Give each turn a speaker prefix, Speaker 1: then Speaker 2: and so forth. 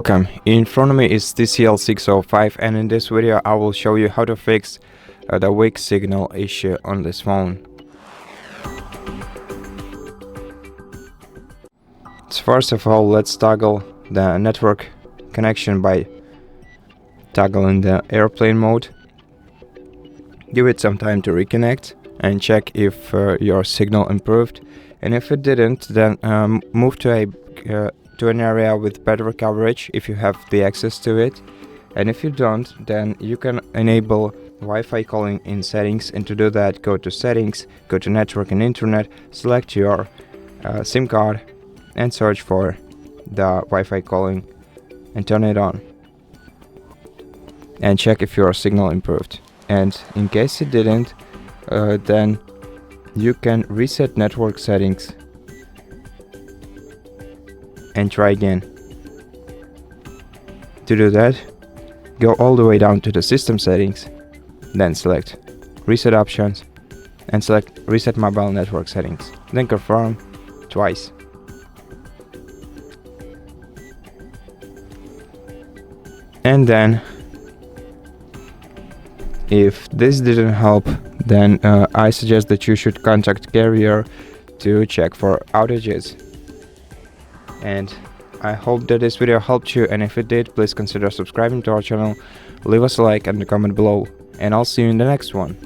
Speaker 1: Welcome. In front of me is TCL 605, and in this video I will show you how to fix the weak signal issue on this phone. So first of all, let's toggle the network connection by toggling the airplane mode. Give it some time to reconnect and check if your signal improved, and if it didn't, then move to an area with better coverage if you have the access to it, and if you don't, then you can enable Wi-Fi calling in settings, and to do that, go to settings, go to network and internet, select your SIM card and search for the Wi-Fi calling and turn it on and check if your signal improved. And in case it didn't, then you can reset network settings and try again. To do that, go all the way down to the system settings, then select reset options and select reset mobile network settings, then confirm twice. And then if this didn't help, then I suggest that you should contact carrier to check for outages. And I hope that this video helped you, and if it did, please consider subscribing to our channel, leave us a like and a comment below, and I'll see you in the next one.